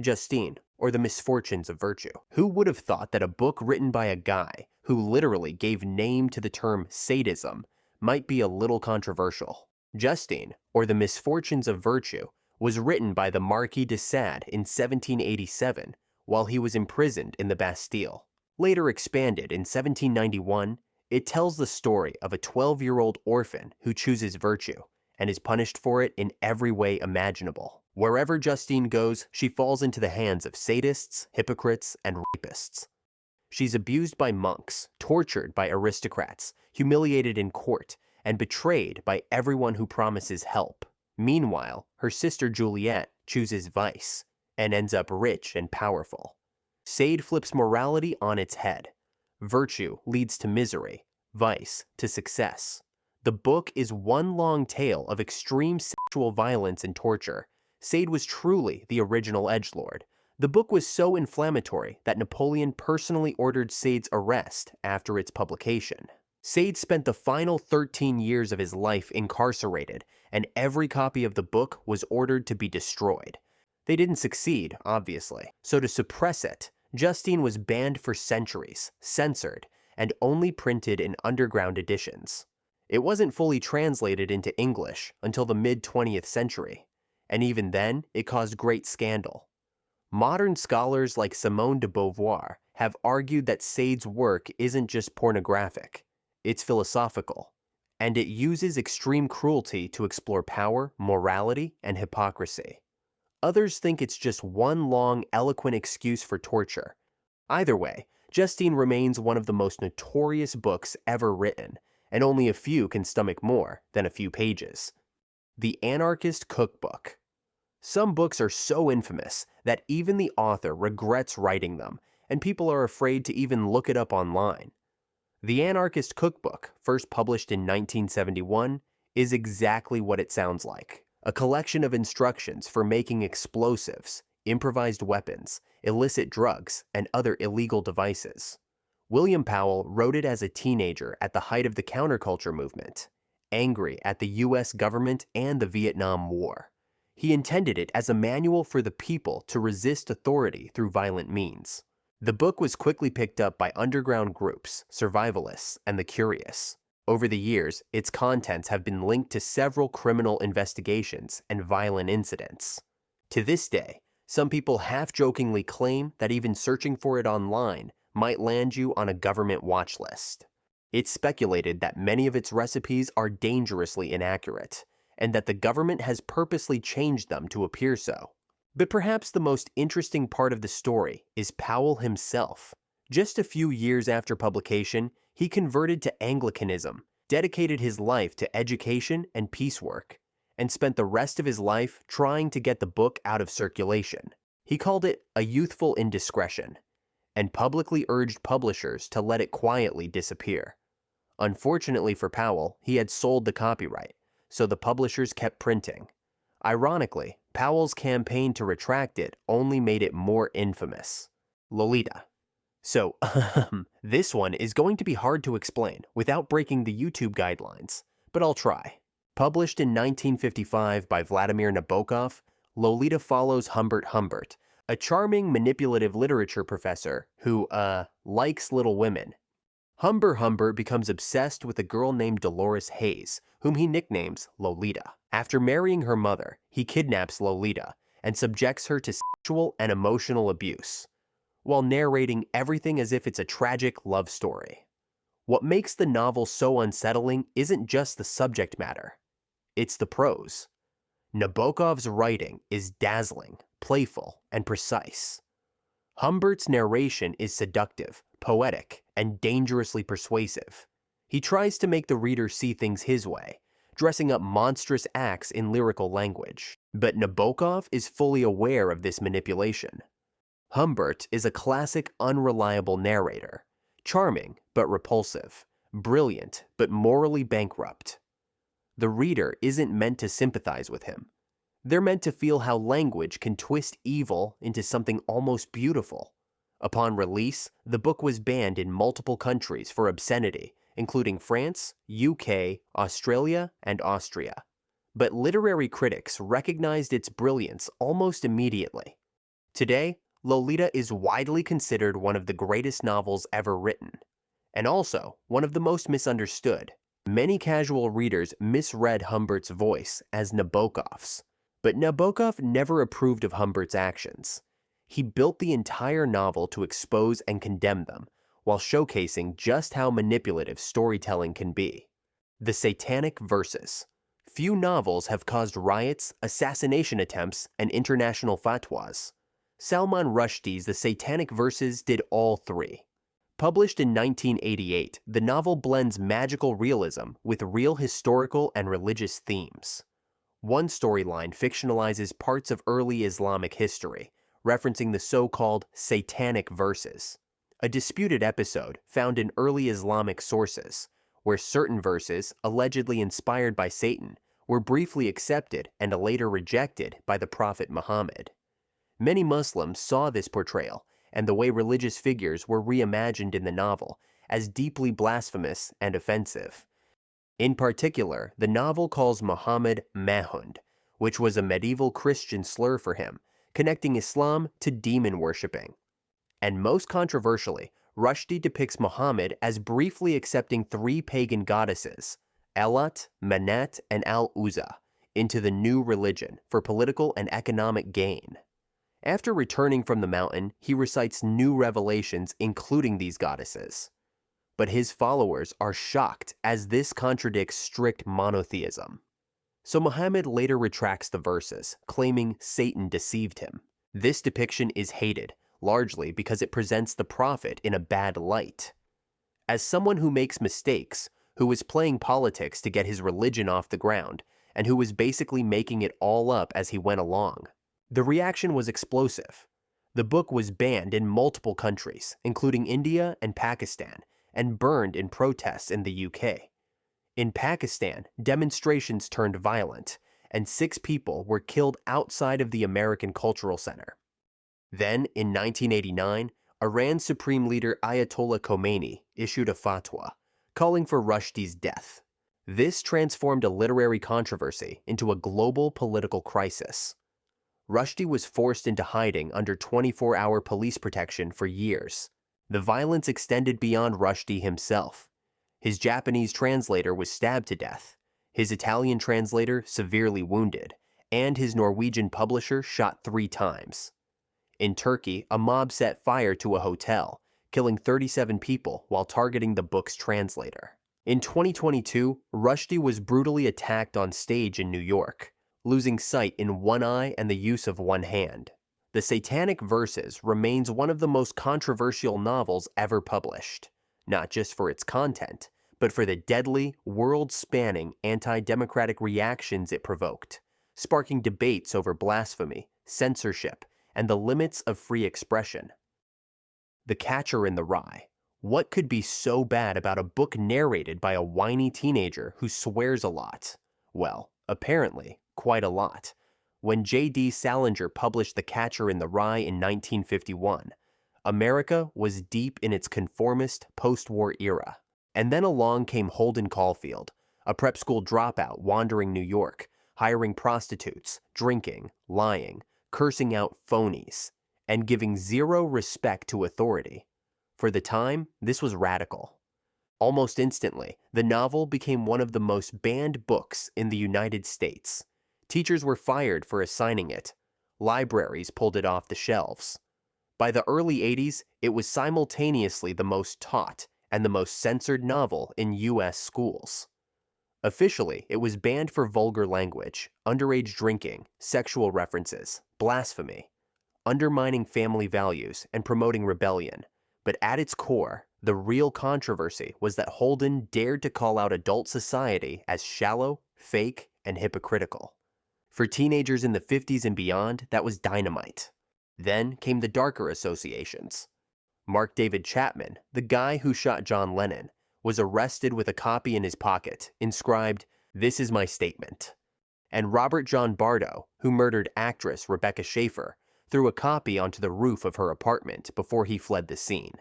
Justine, or the Misfortunes of Virtue. Who would have thought that a book written by a guy who literally gave name to the term sadism might be a little controversial? Justine, or the Misfortunes of Virtue, was written by the Marquis de Sade in 1787 while he was imprisoned in the Bastille. Later expanded in 1791, it tells the story of a 12-year-old orphan who chooses virtue and is punished for it in every way imaginable. Wherever Justine goes, she falls into the hands of sadists, hypocrites, and rapists. She's abused by monks, tortured by aristocrats, humiliated in court, and betrayed by everyone who promises help. Meanwhile, her sister Juliet chooses vice and ends up rich and powerful. Sade flips morality on its head. Virtue leads to misery, vice to success. The book is one long tale of extreme sexual violence and torture. Sade was truly the original edgelord. The book was so inflammatory that Napoleon personally ordered Sade's arrest after its publication. Sade spent the final 13 years of his life incarcerated, and every copy of the book was ordered to be destroyed. They didn't succeed, obviously, so to suppress it, Justine was banned for centuries, censored, and only printed in underground editions. It wasn't fully translated into English until the mid-20th century, and even then, it caused great scandal. Modern scholars like Simone de Beauvoir have argued that Sade's work isn't just pornographic, it's philosophical, and it uses extreme cruelty to explore power, morality, and hypocrisy. Others think it's just one long, eloquent excuse for torture. Either way, Justine remains one of the most notorious books ever written, and only a few can stomach more than a few pages. The Anarchist Cookbook. Some books are so infamous that even the author regrets writing them, and people are afraid to even look it up online. The Anarchist Cookbook, first published in 1971, is exactly what it sounds like. A collection of instructions for making explosives, improvised weapons, illicit drugs, and other illegal devices. William Powell wrote it as a teenager at the height of the counterculture movement, angry at the US government and the Vietnam War. He intended it as a manual for the people to resist authority through violent means. The book was quickly picked up by underground groups, survivalists, and the curious. Over the years, its contents have been linked to several criminal investigations and violent incidents. To this day, some people half-jokingly claim that even searching for it online might land you on a government watch list. It's speculated that many of its recipes are dangerously inaccurate, and that the government has purposely changed them to appear so. But perhaps the most interesting part of the story is Powell himself. Just a few years after publication, he converted to Anglicanism, dedicated his life to education and peace work, and spent the rest of his life trying to get the book out of circulation. He called it a youthful indiscretion, and publicly urged publishers to let it quietly disappear. Unfortunately for Powell, he had sold the copyright, so the publishers kept printing. Ironically, Powell's campaign to retract it only made it more infamous. Lolita. So, this one is going to be hard to explain without breaking the YouTube guidelines, but I'll try. Published in 1955 by Vladimir Nabokov, Lolita follows Humbert, a charming, manipulative literature professor who, likes little women. Humbert becomes obsessed with a girl named Dolores Hayes, whom he nicknames Lolita. After marrying her mother, he kidnaps Lolita and subjects her to sexual and emotional abuse, while narrating everything as if it's a tragic love story. What makes the novel so unsettling isn't just the subject matter, it's the prose. Nabokov's writing is dazzling, playful, and precise. Humbert's narration is seductive, poetic, and dangerously persuasive. He tries to make the reader see things his way, dressing up monstrous acts in lyrical language. But Nabokov is fully aware of this manipulation. Humbert is a classic unreliable narrator, charming but repulsive, brilliant but morally bankrupt. The reader isn't meant to sympathize with him. They're meant to feel how language can twist evil into something almost beautiful. Upon release, the book was banned in multiple countries for obscenity, including France, UK, Australia, and Austria. But literary critics recognized its brilliance almost immediately. Today, Lolita is widely considered one of the greatest novels ever written, and also one of the most misunderstood. Many casual readers misread Humbert's voice as Nabokov's, but Nabokov never approved of Humbert's actions. He built the entire novel to expose and condemn them, while showcasing just how manipulative storytelling can be. The Satanic Verses. Few novels have caused riots, assassination attempts, and international fatwas. Salman Rushdie's The Satanic Verses did all three. Published in 1988, the novel blends magical realism with real historical and religious themes. One storyline fictionalizes parts of early Islamic history, referencing the so-called Satanic Verses, a disputed episode found in early Islamic sources, where certain verses, allegedly inspired by Satan, were briefly accepted and later rejected by the Prophet Muhammad. Many Muslims saw this portrayal and the way religious figures were reimagined in the novel as deeply blasphemous and offensive. In particular, the novel calls Muhammad Mahund, which was a medieval Christian slur for him, connecting Islam to demon worshipping. And most controversially, Rushdie depicts Muhammad as briefly accepting three pagan goddesses, Elat, Manat, and Al-Uzza, into the new religion for political and economic gain. After returning from the mountain, he recites new revelations including these goddesses. But his followers are shocked as this contradicts strict monotheism. So Muhammad later retracts the verses, claiming Satan deceived him. This depiction is hated, largely because it presents the prophet in a bad light. As someone who makes mistakes, who was playing politics to get his religion off the ground, and who was basically making it all up as he went along. The reaction was explosive. The book was banned in multiple countries, including India and Pakistan, and burned in protests in the UK. In Pakistan, demonstrations turned violent, and 6 people were killed outside of the American Cultural Center. Then, in 1989, Iran's Supreme Leader Ayatollah Khomeini issued a fatwa, calling for Rushdie's death. This transformed a literary controversy into a global political crisis. Rushdie was forced into hiding under 24-hour police protection for years. The violence extended beyond Rushdie himself. His Japanese translator was stabbed to death, his Italian translator severely wounded, and his Norwegian publisher shot 3 times. In Turkey, a mob set fire to a hotel, killing 37 people while targeting the book's translator. In 2022, Rushdie was brutally attacked on stage in New York, losing sight in one eye and the use of one hand. The Satanic Verses remains one of the most controversial novels ever published, not just for its content, but for the deadly, world-spanning anti-democratic reactions it provoked, sparking debates over blasphemy, censorship, and the limits of free expression. The Catcher in the Rye. What could be so bad about a book narrated by a whiny teenager who swears a lot? Well, apparently, quite a lot. When J.D. Salinger published The Catcher in the Rye in 1951, America was deep in its conformist post-war era. And then along came Holden Caulfield, a prep school dropout wandering New York, hiring prostitutes, drinking, lying, cursing out phonies, and giving zero respect to authority. For the time, this was radical. Almost instantly, the novel became one of the most banned books in the United States. Teachers were fired for assigning it. Libraries pulled it off the shelves. By the early 80s, it was simultaneously the most taught and the most censored novel in U.S. schools. Officially, it was banned for vulgar language, underage drinking, sexual references, blasphemy, undermining family values, and promoting rebellion. But at its core, the real controversy was that Holden dared to call out adult society as shallow, fake, and hypocritical. For teenagers in the 50s and beyond, that was dynamite. Then came the darker associations. Mark David Chapman, the guy who shot John Lennon, was arrested with a copy in his pocket, inscribed, "This is my statement." And Robert John Bardo, who murdered actress Rebecca Schaeffer, threw a copy onto the roof of her apartment before he fled the scene.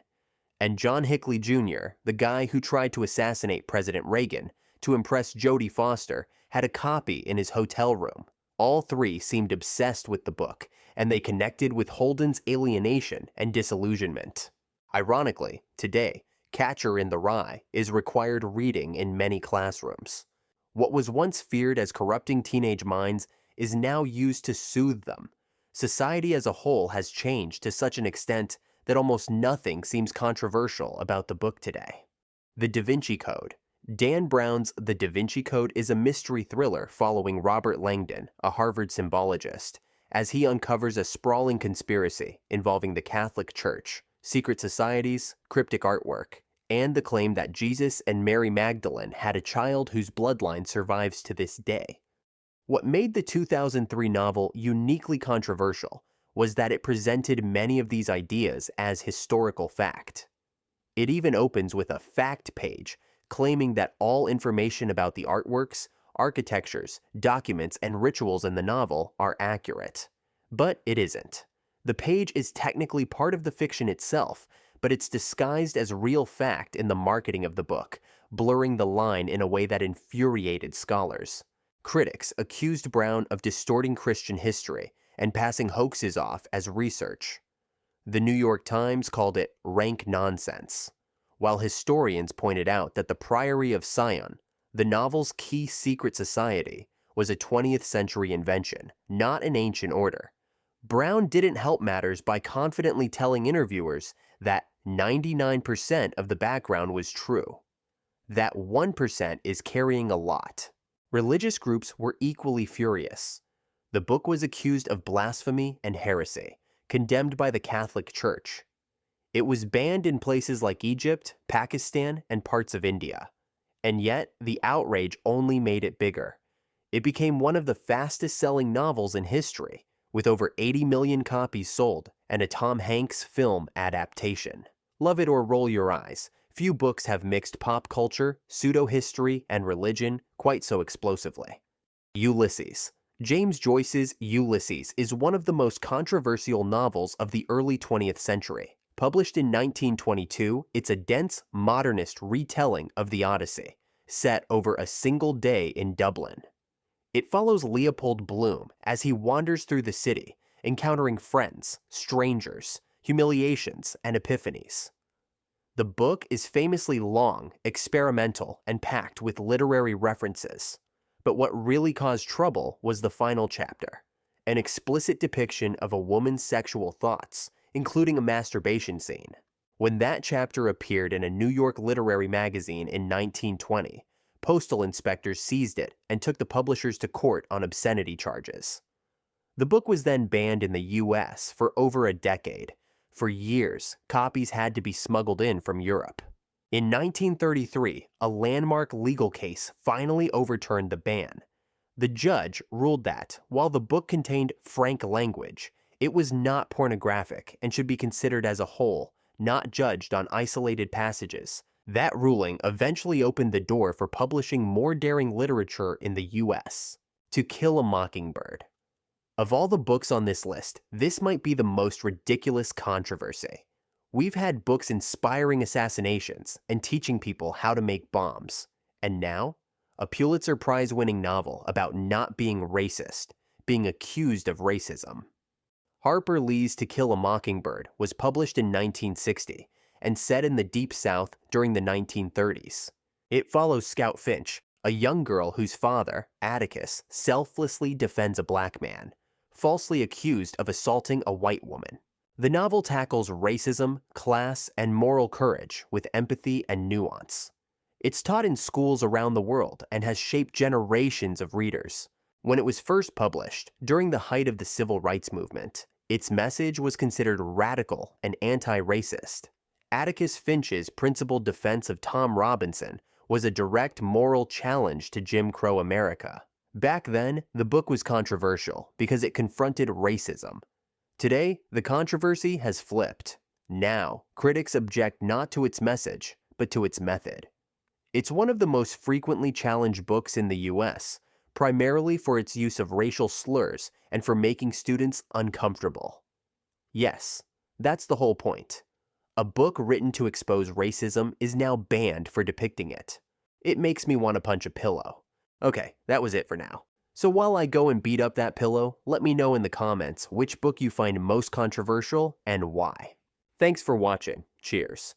And John Hinckley Jr., the guy who tried to assassinate President Reagan to impress Jodie Foster, had a copy in his hotel room. All three seemed obsessed with the book, and they connected with Holden's alienation and disillusionment. Ironically, today, Catcher in the Rye is required reading in many classrooms. What was once feared as corrupting teenage minds is now used to soothe them. Society as a whole has changed to such an extent that almost nothing seems controversial about the book today. The Da Vinci Code. Dan Brown's The Da Vinci Code is a mystery thriller following Robert Langdon, a Harvard symbologist, as he uncovers a sprawling conspiracy involving the Catholic Church, secret societies, cryptic artwork, and the claim that Jesus and Mary Magdalene had a child whose bloodline survives to this day. What made the 2003 novel uniquely controversial was that it presented many of these ideas as historical fact. It even opens with a fact page claiming that all information about the artworks, architectures, documents, and rituals in the novel are accurate. But it isn't. The page is technically part of the fiction itself, but it's disguised as real fact in the marketing of the book, blurring the line in a way that infuriated scholars. Critics accused Brown of distorting Christian history and passing hoaxes off as research. The New York Times called it rank nonsense, while historians pointed out that the Priory of Sion, the novel's key secret society, was a 20th century invention, not an ancient order. Brown didn't help matters by confidently telling interviewers that 99% of the background was true. That 1% is carrying a lot. Religious groups were equally furious. The book was accused of blasphemy and heresy, condemned by the Catholic Church. It was banned in places like Egypt, Pakistan, and parts of India. And yet, the outrage only made it bigger. It became one of the fastest-selling novels in history, with over 80 million copies sold and a Tom Hanks film adaptation. Love it or roll your eyes, few books have mixed pop culture, pseudo-history, and religion quite so explosively. Ulysses. James Joyce's Ulysses is one of the most controversial novels of the early 20th century. Published in 1922, it's a dense, modernist retelling of the Odyssey, set over a single day in Dublin. It follows Leopold Bloom as he wanders through the city, encountering friends, strangers, humiliations, and epiphanies. The book is famously long, experimental, and packed with literary references. But what really caused trouble was the final chapter, an explicit depiction of a woman's sexual thoughts, including a masturbation scene. When that chapter appeared in a New York literary magazine in 1920, postal inspectors seized it and took the publishers to court on obscenity charges. The book was then banned in the US for over a decade. For years, copies had to be smuggled in from Europe. In 1933, a landmark legal case finally overturned the ban. The judge ruled that, while the book contained frank language, it was not pornographic and should be considered as a whole, not judged on isolated passages. That ruling eventually opened the door for publishing more daring literature in the US. To Kill a Mockingbird. Of all the books on this list, this might be the most ridiculous controversy. We've had books inspiring assassinations and teaching people how to make bombs. And now, a Pulitzer Prize-winning novel about not being racist, being accused of racism. Harper Lee's To Kill a Mockingbird was published in 1960 and set in the Deep South during the 1930s. It follows Scout Finch, a young girl whose father, Atticus, selflessly defends a black man, falsely accused of assaulting a white woman. The novel tackles racism, class, and moral courage with empathy and nuance. It's taught in schools around the world and has shaped generations of readers. When it was first published, during the height of the civil rights movement, its message was considered radical and anti-racist. Atticus Finch's principled defense of Tom Robinson was a direct moral challenge to Jim Crow America. Back then, the book was controversial because it confronted racism. Today, the controversy has flipped. Now, critics object not to its message, but to its method. It's one of the most frequently challenged books in the US, primarily for its use of racial slurs and for making students uncomfortable. Yes, that's the whole point. A book written to expose racism is now banned for depicting it. It makes me want to punch a pillow. Okay, that was it for now. So while I go and beat up that pillow, let me know in the comments which book you find most controversial and why. Thanks for watching. Cheers.